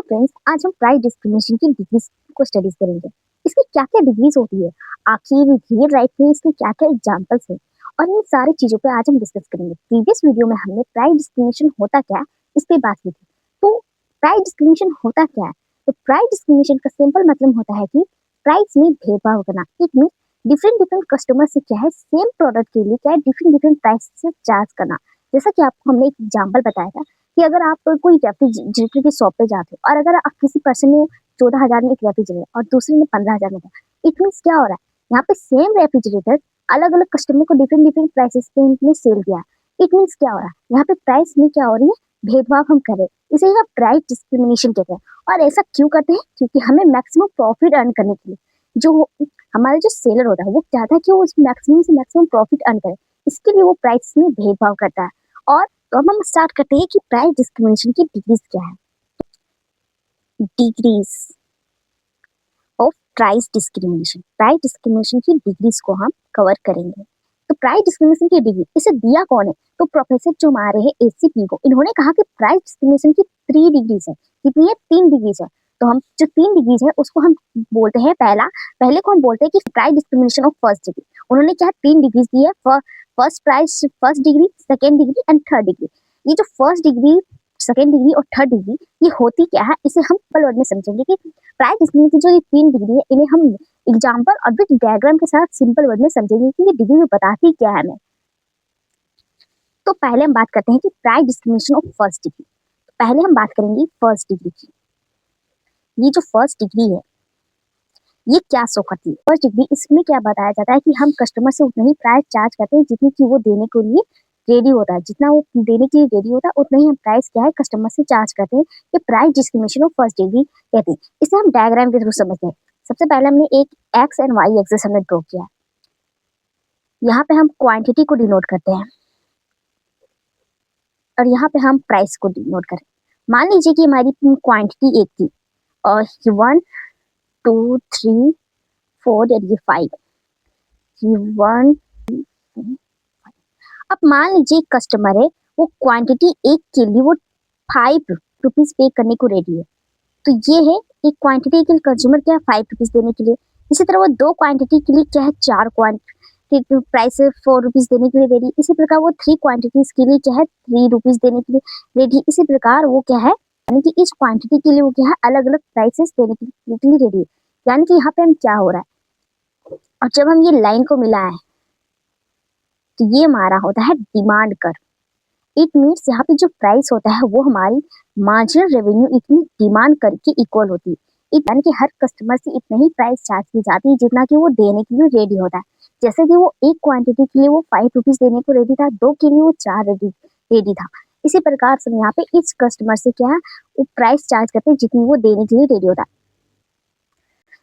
Friends, आज हम price discrimination की डिग्रीज को स्टडीज करेंगे। इसकी क्या क्या डिग्रीज होती है, आखिर रियल लाइफ में इसके क्या क्या एग्जांपल्स हैं, और इन सारी चीजों पे आज हम डिस्कस करेंगे। प्रीवियस वीडियो में हमने प्राइस डिस्क्रिमिनेशन होता क्या है इस पे बात की थी। तो प्राइस डिस्क्रिमिनेशन होता क्या है? तो प्राइस डिस्क्रिमिनेशन का सिंपल मतलब होता है कि प्राइस में भेदभाव करना। It mean different different customer से क्या है, सेम प्रोडक्ट के लिए क्या है, डिफरेंट डिफरेंट प्राइस से चार्ज करना। जैसा कि आपको हमने एक एग्जाम्पल बताया था कि अगर आप कोई रेफ्रिजरेटर की शॉप पे जाते हो और अगर आप किसी पर्सन ने 14,000 में एक रेफ्रिजरेटर और दूसरे ने 15,000 में दिया, इट मीन्स क्या हो रहा है, यहाँ पे सेम रेफ्रिजरेटर अलग अलग कस्टमर को डिफरेंट डिफरेंट प्राइसेस पे इनने सेल किया। इट मीन्स क्या हो रहा है, यहाँ पे प्राइस में क्या हो रही है, भेदभाव हम कर रहे हैं। इसे हम प्राइस डिस्क्रिमिनेशन कहते हैं। और ऐसा क्यों करते हैं? क्योंकि हमें मैक्सिमम प्रॉफिट अर्न करने के लिए जो हमारा जो सेलर होता है वो चाहता है कि वो मैक्सिमम से मैक्सिमम प्रॉफिट अर्न करे, इसके लिए वो प्राइस में भेदभाव करता है। और तो अब हम स्टार्ट करते हैं कि प्राइस डिस्क्रिमिनेशन की डिग्रीज क्या है। Degrees of price discrimination, price discrimination की डिग्रीज को हम कवर करेंगे। तो प्राइस डिस्क्रिमिनेशन की डिग्री इसे दिया कौन है? तो प्रोफेसर जो हमारे हैं एसीपी को, इन्होंने कहा कि प्राइस डिस्क्रिमिनेशन की 3 डिग्रीज है। कितनी है? 3 डिग्रीज है। तो हम जो 3 डिग्रीज है उसको हम बोलते हैं पहले को हम बोलते हैं कि price discrimination of first degree. उन्होंने क्या 3 डिग्रीज दी है, first degree, second degree and third degree. ये जो फर्स्ट डिग्री, सेकेंड डिग्री और थर्ड डिग्री ये होती क्या है, इसे हम सिंपल वर्ड में समझेंगे कि प्राइस डिस्क्रिमिनेशन की जो ये 3 डिग्री है इन्हें हम एग्जाम्पल और विद डायग्राम के साथ सिंपल वर्ड में समझेंगे कि ये डिग्री बताती क्या है हमें। तो पहले हम बात करते हैं कि price discrimination of first degree. पहले हम बात करेंगे फर्स्ट डिग्री की। ये जो फर्स्ट डिग्री है ये क्या शो करती है? फर्स्ट डिग्री, इसमें क्या बताया जाता है कि हम कस्टमर से उतनी ही प्राइस चार्ज करते हैं जितनी की वो देने के लिए रेडी होता है। जितना वो देने के लिए रेडी होता है उतना ही हम प्राइस क्या है कस्टमर से चार्ज करते हैं। ये price discrimination of first degree कहते हैं। इसे हम डायग्राम के थ्रू समझते हैं। सबसे पहले हमने एक एक्स एंड वाई एक्सिस हमने ड्रॉ किया। यहाँ पे हम क्वांटिटी को डिनोट करते हैं और यहाँ पे हम प्राइस को डिनोट करें। मान लीजिए कि हमारी क्वांटिटी एक थी और 1 2 3 4 और ये 5, 1। अब मान लीजिए कस्टमर है, वो क्वांटिटी एक के लिए वो 5 रुपीज पे करने को रेडी है। तो ये है एक क्वांटिटी के लिए कंज्यूमर क्या है 5 रुपीज देने के लिए। इसी तरह वो 2 क्वांटिटी के लिए क्या है 4 क्वांटिटी प्राइस 4 रुपीज देने के लिए रेडी। इसी प्रकार वो 3 क्वांटिटीज के लिए क्या है 3 रुपीज देने के लिए रेडी। इसी प्रकार वो क्या है, यानी कि इस क्वांटिटी के लिए वो क्या है अलग अलग प्राइसेस देने के लिए रेडी है। यानी कि यहाँ पे हम क्या हो रहा है, और जब हम ये लाइन को मिला है तो ये हमारा होता है डिमांड कर। इट मीन्स यहाँ पे जो प्राइस होता है वो हमारी मार्जिनल रेवेन्यू इतनी डिमांड कर के इक्वल होती है। यानी कि हर कस्टमर से इतना ही प्राइस चार्ज की जाती है जितना कि वो देने के लिए रेडी होता है। जैसे कि वो एक क्वांटिटी के लिए वो 5 रुपीज देने को रेडी था, 2 के लिए वो 4 रेडी था। इसी प्रकार से यहाँ पे इस कस्टमर से क्या है वो प्राइस चार्ज करते हैं जितनी वो देने के लिए रेडी होता है।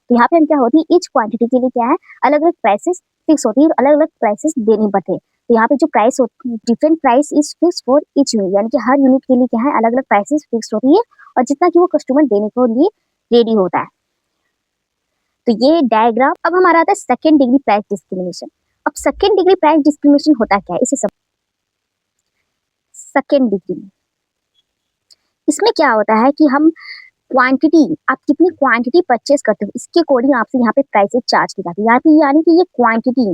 तो यहाँ पे हम क्या होती है, ईच क्वांटिटी के लिए क्या है अलग अलग प्राइसेस फिक्स होती है, अलग अलग प्राइसेस देने पड़ते हैं। तो यहाँ पे जो प्राइस होती है, different price is fix for each unit, यानी कि हर यूनिट के लिए क्या है अलग अलग प्राइसेस फिक्स होती है और जितना कि वो कस्टमर देने के लिए रेडी होता है। तो ये डायग्राम। अब हमारा आता है सेकेंड डिग्री प्राइस डिस्क्रिमिनेशन। अब सेकेंड डिग्री प्राइस डिस्क्रिमिनेशन होता क्या है इसे सब। सेकेंड डिग्री इसमें क्या होता है कि हम क्वांटिटी, आप कितनी क्वांटिटी परचेस करते हो इसके अकॉर्डिंग आपसे यहाँ पे प्राइसेस चार्ज की जाती है। यहाँ पे यानी कि ये क्वांटिटी,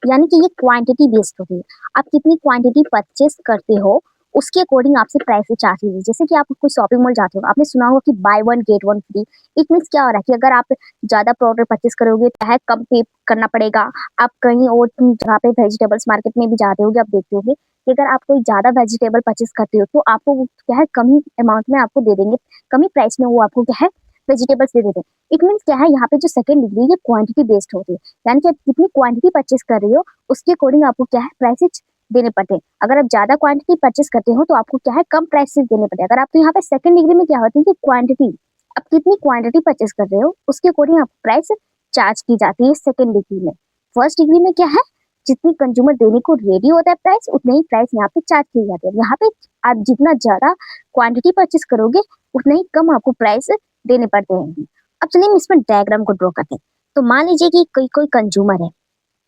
यानी कि ये क्वांटिटी बेस्ड होती है। आप कितनी क्वांटिटी परचेस करते हो उसके अकॉर्डिंग आपसे प्राइसेस चार्ज की जाती है। जैसे कि आप कोई शॉपिंग मॉल जाते हो, आपने सुना होगा कि buy 1 get 1 free. It means क्या हो रहा है कि अगर आप ज्यादा प्रोडक्ट परचेस करोगे तो है कम पे करना पड़ेगा। आप कहीं और जहाँ पे वेजिटेबल्स मार्केट में भी जाते होगे, आप देखते होगे कि अगर आप कोई ज्यादा वेजिटेबल परचेस करते हो तो आपको क्या है कम अमाउंट में आपको दे देंगे, कम ही प्राइस में वो आपको क्या है वेजिटेबल्स दे देते हैं। इट मीन्स क्या है, यहाँ पे जो सेकंड डिग्री ये क्वांटिटी बेस्ड होती है। यानी कि आप कितनी क्वांटिटी परचेस कर रही हो उसके अकॉर्डिंग आपको क्या है प्राइसेस देने पड़ते हैं। अगर आप ज्यादा क्वांटिटी परचेस करते हो तो आपको क्या है कम प्राइसेस देने पड़ते हैं। अगर आप तो यहाँ पे सेकंड डिग्री में क्या होती है कि क्वांटिटी, आप कितनी क्वांटिटी परचेस कर रहे हो उसके अकॉर्डिंग आपको प्राइस चार्ज की जाती है सेकंड डिग्री में। फर्स्ट डिग्री में क्या है, जितनी कंज्यूमर देने को रेडी होता है प्राइस उतनी ही प्राइस यहाँ पे चार्ज की जाती है। यहाँ पे आप जितना ज्यादा क्वांटिटी परचेस करोगे उतना ही कम आपको प्राइस देने पड़ते हैं। अब चलिए हम इसमें डायग्राम को ड्रॉ करते हैं। तो मान लीजिए कि कोई कंज्यूमर है,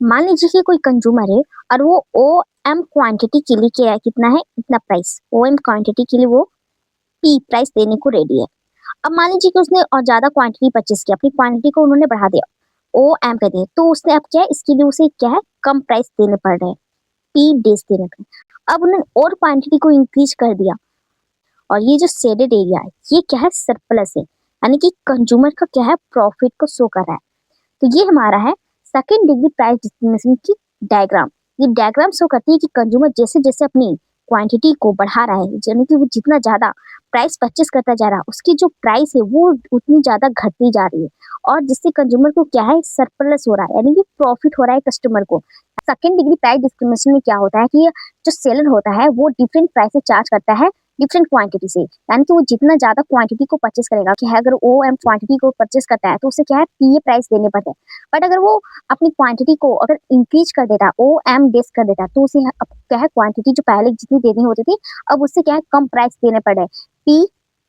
मान लीजिए कि कोई कंज्यूमर है और वो OM क्वांटिटी के लिए क्या है, कितना है इतना प्राइस। OM क्वांटिटी के लिए वो पी प्राइस देने को रेडी है। अब मान लीजिए कि उसने और ज्यादा क्वांटिटी परचेस किया, अपनी क्वांटिटी को उन्होंने बढ़ा दिया, ओ एम कर दिया, तो उसने अब क्या है, इसके लिए उसे क्या है, कम प्राइस देने पड़ रहे हैं, पी डेज देने पड़े। अब उन्होंने और क्वांटिटी को इंक्रीज कर दिया, और ये जो शेडेड एरिया है ये क्या है, सरप्लस है, यानी कि कंज्यूमर का क्या है, प्रॉफिट को शो कर रहा है। तो ये हमारा है सेकेंड डिग्री प्राइस डिस्क्रिमिनेशन की डायग्राम। ये डायग्राम शो करती है कि कंज्यूमर जैसे जैसे अपनी क्वांटिटी को बढ़ा रहा है, यानी कि वो जितना ज्यादा प्राइस परचेस करता जा रहा है, उसकी जो प्राइस है वो उतनी ज्यादा घटती जा रही है, और जिससे कंज्यूमर को क्या है, सरप्लस हो रहा है, यानी कि प्रॉफिट हो रहा है कस्टमर को। सेकेंड डिग्री प्राइस डिस्क्रिमिनेशन में क्या होता है कि जो सेलर होता है वो डिफरेंट प्राइसेस चार्ज करता है डिफरेंट क्वांटिटी से, यानी कि वो जितना ज्यादा क्वांटिटी को परचेस करेगा, कि है अगर ओ एम क्वांटिटी को परचेस करता है तो उसे क्या है, पीए प्राइस देने पड़ते हैं। बट अगर वो अपनी क्वांटिटी को अगर इंक्रीज कर देता है, ओ एम बेस कर देता है, तो उसे अब क्या है, क्वांटिटी जो पहले जितनी देनी होती थी अब उससे क्या है, कम प्राइस देने पड़ रहे, पी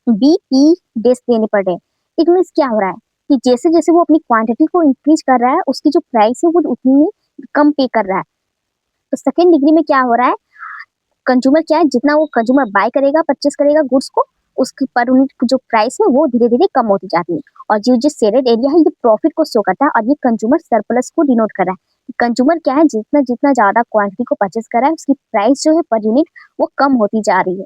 बी पी बेस देने पड़ रहे। इट मीन्स क्या हो रहा है कि जैसे जैसे वो अपनी क्वांटिटी को इंक्रीज कर रहा है, उसकी जो प्राइस है वो उतनी कम पे कर रहा है। तो सेकेंड डिग्री में क्या हो रहा है, कंज्यूमर क्या है, जितना वो कंज्यूमर बाय करेगा, परचेस करेगा गुड्स को, उसकी पर यूनिट जो प्राइस है वो धीरे धीरे कम होती जाती है। और जो शेडेड एरिया है ये प्रॉफिट को शो करता है, और ये कंज्यूमर सरप्लस को डिनोट कर रहा है। कंज्यूमर क्या है, जितना जितना ज्यादा क्वांटिटी को परचेस कर रहा है, उसकी प्राइस जो है पर यूनिट वो कम होती जा रही है।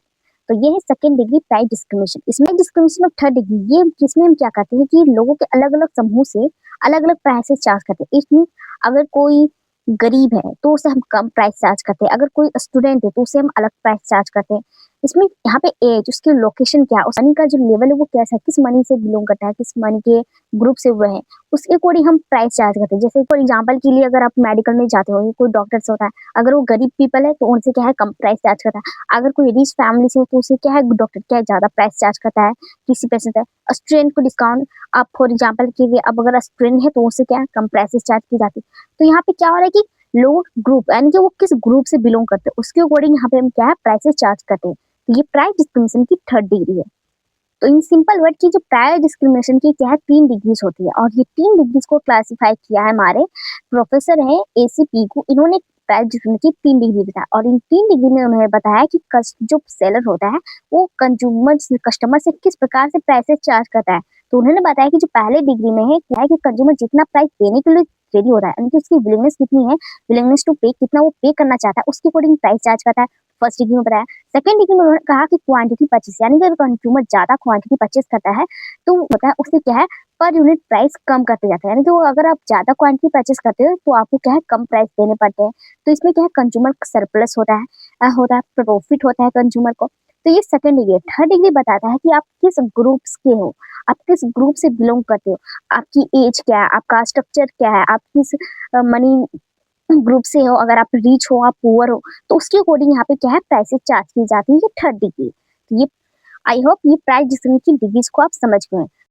तो ये है सेकेंड डिग्री प्राइस डिस्क्रिमिनेशन। इसमें डिस्क्रिमिनेशन ऑफ थर्ड डिग्री, ये जिसमें हम क्या करते हैं कि लोगों के अलग अलग समूह से अलग अलग प्राइसेस चार्ज करते हैं। इसमें अगर कोई गरीब है तो उसे हम कम प्राइस चार्ज करते हैं, अगर कोई स्टूडेंट है तो उसे हम अलग प्राइस चार्ज करते हैं। इसमें यहाँ पे एज, उसकी लोकेशन क्या है, उस मनी का जो लेवल है वो कैसा है, किस मनी से बिलोंग करता है, किस मनी के ग्रुप से हुए हैं, उसके अकॉर्डिंग हम प्राइस चार्ज करते हैं। जैसे फॉर एग्जाम्पल के लिए अगर आप मेडिकल में जाते हो, कोई डॉक्टर्स होता है, अगर वो गरीब पीपल है तो उनसे क्या है, कम प्राइस चार्ज करता है। अगर कोई रिच फैमिली से है तो उसे क्या है, डॉक्टर क्या है, ज्यादा प्राइस चार्ज करता है, किसी पेशेंट है। स्टूडेंट को डिस्काउंट, आप फॉर एग्जाम्पल के लिए अब अगर स्टूडेंट है तो उससे क्या है, कम प्राइसेस चार्ज की जाती है। तो यहाँ पे क्या हो रहा है कि लोग ग्रुप, यानी कि वो किस ग्रुप से बिलोंग करते हैं उसके अकॉर्डिंग यहाँ पे हम क्या है, प्राइसेस चार्ज करते हैं। तो ये प्राइस डिस्क्रिमिनेशन की थर्ड डिग्री है। तो इन सिंपल वर्ड की जो प्राइस डिस्क्रिमिनेशन की क्या है, 3 डिग्रीज होती है, और ये 3 डिग्रीज को क्लासिफाई किया है हमारे प्रोफेसर हैं एसीपी को। इन्होंने प्राइस डिस्क्रिमिनेशन की 3 डिग्री बताया, और इन 3 डिग्री में उन्होंने बताया कि जो सेलर होता है वो कंज्यूमर कस्टमर से किस प्रकार से प्राइसेस चार्ज करता है। तो उन्होंने बताया कि जो पहले डिग्री में है क्या है कि कंज्यूमर जितना प्राइस देने के लिए रेडी हो रहा है, यानी कि उसकी विलिंगनेस कितनी है, विलिंगनेस टू पे, कितना वो पे करना चाहता है, उसके अकॉर्डिंग प्राइस चार्ज करता है। फर्स्ट डिग्री में बताया। सेकंड डिग्री में उन्होंने कहा कि क्वांटिटी परचेस, यानी कि अगर कंज्यूमर ज्यादा क्वांटिटी परचेस करता है तो होता है उससे क्या है, पर यूनिट प्राइस कम करते जाता है, यानी कि वो अगर आप ज्यादा क्वांटिटी परचेस करते हो तो आपको क्या है, कम प्राइस देने पड़ते हैं। तो इसमें क्या है, कंज्यूमर सरप्लस होता है प्रॉफिट होता है कंज्यूमर को। तो ये सेकंड डिग्री है। थर्ड डिग्री बताता है कि आप किस ग्रुप्स के हो, आप किस ग्रुप से बिलोंग करते हो, आपकी एज क्या है, आपका स्ट्रक्चर क्या है, आप किस मनी ग्रुप से हो, अगर आप रिच हो, आप पुअर हो, तो उसके अकॉर्डिंग यहाँ पे क्या है, प्राइसेस चार्ज की जाती है। ये थर्ड डिग्री। तो ये आई होप ये प्राइस डिस्क्रिमिनेशन की डिग्रीज को आप समझ गए।